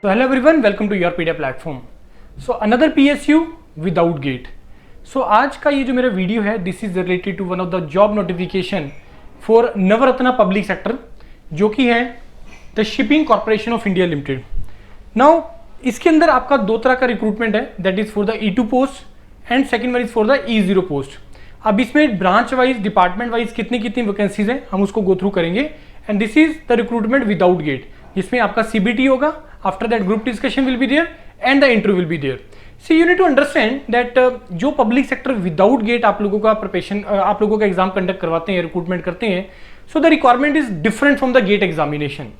तो hello everyone, welcome to your pedia platform. So another PSU without GATE. So आज का ये जो मेरा वीडियो है, this is related to one of the job notification for Navratna public sector, जो कि है the shipping corporation of India limited. Now इसके अंदर आपका दो तरह का रिक्रूटमेंट है, that is for the E2 post and second one is for the E0 post. अब इसमें ब्रांच वाइज, डिपार्टमेंट वाइज कितनी कितनी वैकेंसीज हैं, हम उसको गो थ्रू करेंगे। And this is the recruitment without GATE, जिसमें आपका CBT होगा, after that group discussion will be there and the interview will be there. So you need to understand that जो पब्लिक सेक्टर विदाउट गेट आप लोगों का preparation, आप लोगों का एग्जाम कंडक्ट करवाते हैं, रिक्रूटमेंट करते हैं, so the requirement is different from the GATE examination.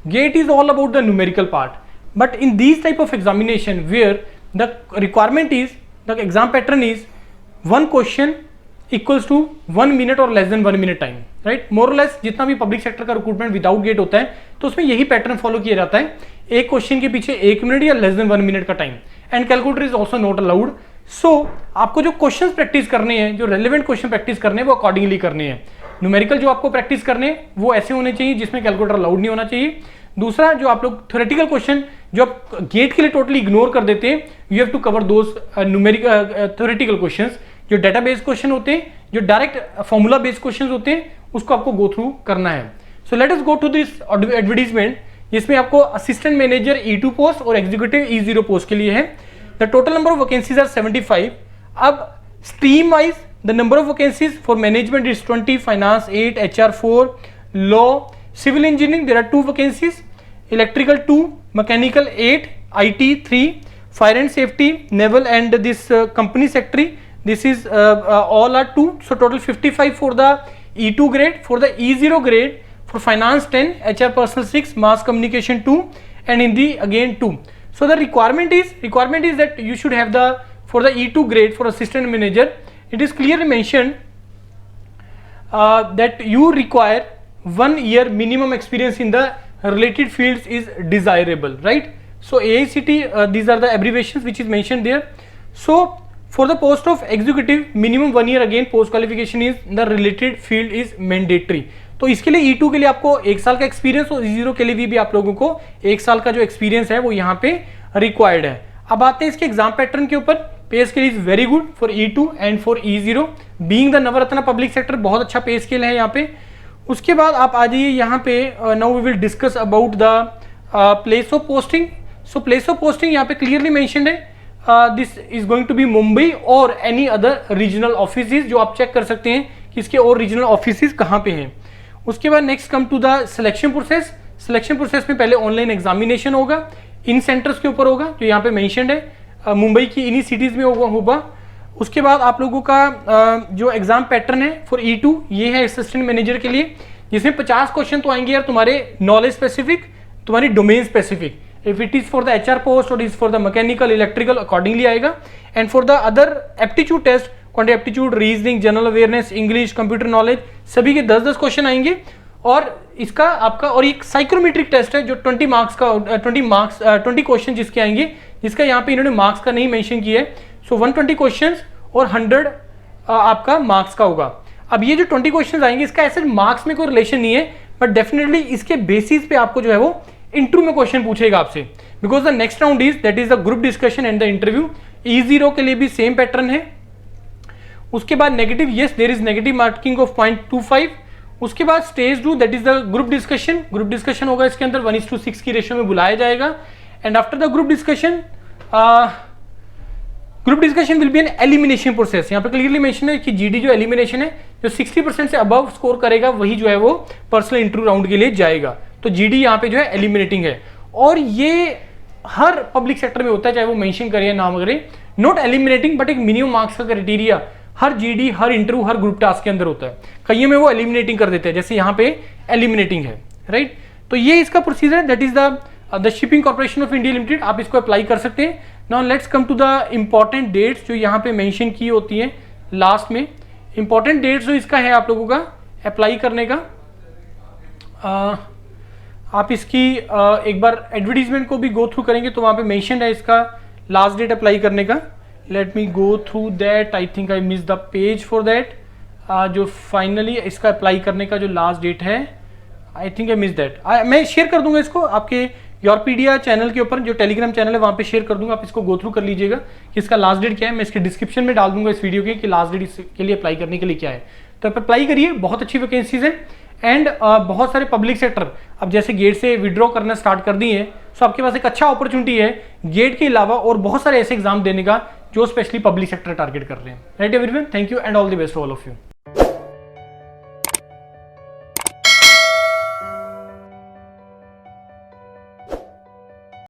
Gate is all about the numerical part, but in these type of examination where the requirement is, the exam pattern is one question equals to 1 minute or less than 1 minute time, right? More or less जितना भी public sector का recruitment without gate होता है तो उसमें यही pattern follow किया जाता है, एक क्वेश्चन के पीछे 1 मिनट या लेस देन 1 मिनट का time, and calculator is also not allowed. So आपको जो क्वेश्चन प्रैक्टिस करने हैं, जो रेलिवेंट क्वेश्चन प्रैक्टिस करने हैं, वो अकॉर्डिंगली करने हैं। न्यूमेरिकल जो आपको प्रैक्टिस करने हैं वो ऐसे होने चाहिए जिसमें कैलकुलेटर अलाउड नहीं होना चाहिए। दूसरा, जो आप लोग थ्योरेटिकल क्वेश्चन जो आप गेट के लिए टोटली इग्नोर कर देते हैं, you have to cover those numerical theoretical questions. जो डेटा बेस्ड क्वेश्चन होते हैं, जो डायरेक्ट फॉर्मूला बेस्ड क्वेश्चंस होते हैं, उसको आपको गो थ्रू करना है। So let us go to this advertisement, जिसमें आपको असिस्टेंट मैनेजर E2 पोस्ट और एग्जीक्यूटिव E0 पोस्ट के लिए है। The total number of vacancies are 75। अब stream wise the number of vacancies for management is 20, finance 8, HR 4, law, civil engineering there are 2 vacancies, electrical 2, mechanical 8, IT 3, fire and safety, naval and this company secretary, this is all are 2, so total 55 for the E2 grade. For the E0 grade, for finance 10, HR personal 6, mass communication 2, and in the again 2. So the requirement is that you should have the, for the E2 grade for assistant manager, it is clearly mentioned that you require 1 year minimum experience in the related fields is desirable, right? So AICT, these are the abbreviations which is mentioned there. So for the post of executive, minimum 1 year, again post qualification is the related field is mandatory. तो इसके लिए E2 के लिए आपको 1 साल का experience और E0 के लिए भी आप लोगों को 1 साल का जो एक्सपीरियंस है वो यहाँ पे रिक्वायर्ड है। अब आते हैं इसके एग्जाम पैटर्न के ऊपर। पे scale is very good for E2 and for E0, being the Navratna public sector, बहुत अच्छा पे स्केल है यहाँ पे। उसके बाद आप आ जाइए यहाँ पे, now we will discuss about the place of posting. So place of posting यहाँ पे क्लियरली मेंशन्ड है, this is going to be Mumbai और एनी अदर रीजनल ऑफिसेज, जो आप चेक कर सकते हैं कि इसके और रीजनल ऑफिसेज कहाँ पे हैं। उसके बाद next come to the selection process. Selection process में पहले ऑनलाइन एग्जामिनेशन होगा, इन सेंटर्स के ऊपर होगा, जो यहाँ पे मेंशन्ड है, मुंबई की इन्हीं सिटीज में होगा। उसके बाद आप लोगों का जो एग्जाम पैटर्न है फॉर E2, ये है असिस्टेंट मैनेजर के लिए, जिसमें 50 क्वेश्चन तो आएंगे यार तुम्हारे नॉलेज स्पेसिफिक, तुम्हारी domain specific. If it is for the HR post और is for the mechanical, electrical, accordingly आएगा। And for the other aptitude test, quantity aptitude, reasoning, general awareness, English, computer knowledge, सभी के 10-10 question आएंगे। और इसका आपका और एक साइक्रोमेट्रिक टेस्ट है जो 20 मार्क्स का, 20 क्वेश्चन जिसके आएंगे, जिसका यहाँ पे इन्होंने मार्क्स का नहीं मेंशन किया है। सो 120 क्वेश्चंस और 100 आपका मार्क्स का होगा। अब ये जो 20 क्वेश्चंस आएंगे, इसका ऐसे मार्क्स में कोई रिलेशन नहीं है, बट डेफिनेटली इसके बेसिस पे आपको जो है वो इंटरव्यू में क्वेश्चन पूछेगा आपसे, because the next round is that is the group discussion and the interview. E0 के लिए भी सेम पैटर्न है। उसके बाद negative, yes there is negative marking of 0.25। उसके बाद stage 2, that is the group discussion. Group discussion होगा, इसके अंदर 1:6 की रेशियो में बुलाया जाएगा। And after the group discussion, group discussion will be an elimination process. यहाँ पे क्लियरली मेंशन है कि GD जो एलिमिनेशन है, जो 60% से अबव स्कोर करेगा वही जो है वो पर्सनल इंटरव्यू राउंड के लिए जाएगा। तो GD यहाँ पे जो है एलिमिनेटिंग है, और ये हर पब्लिक सेक्टर में होता है, चाहे वो मेंशन करे या ना करे। नॉट एलिमिनेटिंग, बट एक मिनिमम मार्क्स का क्राइटेरिया हर GD, हर इंटरव्यू, हर ग्रुप टास्क के अंदर होता है। कईयों में वो एलिमिनेटिंग कर देते हैं, जैसे यहाँ पे एलिमिनेटिंग है, राइट। तो ये इसका procedure, that is the shipping corporation of India limited, आप इसको अप्लाई कर सकते हैं। Now let's come to the important dates जो यहाँ पे मेंशन की होती हैं लास्ट में। इंपॉर्टेंट डेट्स जो इसका है आप लोगों का अप्लाई करने का, आप इसकी एक बार एडवर्टीजमेंट को भी गो थ्रू करेंगे तो वहाँ पे मेंशन है इसका लास्ट डेट अप्लाई करने का। Let me go through that, I think I miss the page for that. जो फाइनली इसका अप्लाई करने का जो लास्ट डेट है, I think I miss that. मैं शेयर कर दूंगा इसको आपके योरपीडिया चैनल के ऊपर जो टेलीग्राम चैनल है वहाँ पे शेयर कर दूंगा, आप इसको गो थ्रू कर लीजिएगा कि इसका लास्ट डेट क्या है। मैं इसके डिस्क्रिप्शन में डाल दूंगा इस वीडियो के कि लास्ट डेट इसके लिए अप्लाई करने के लिए क्या है। तो आप अप्लाई करिए, बहुत अच्छी वैकेंसीज है। एंड बहुत सारे पब्लिक सेक्टर अब जैसे गेट से विड्रॉ करना स्टार्ट कर दिए हैं, सो आपके पास एक अच्छा अपॉर्चुनिटी है गेट के अलावा और बहुत सारे ऐसे एग्जाम देने का जो स्पेशली पब्लिक सेक्टर टारगेट कर रहे हैं। Right everyone, thank you and all the best all of you.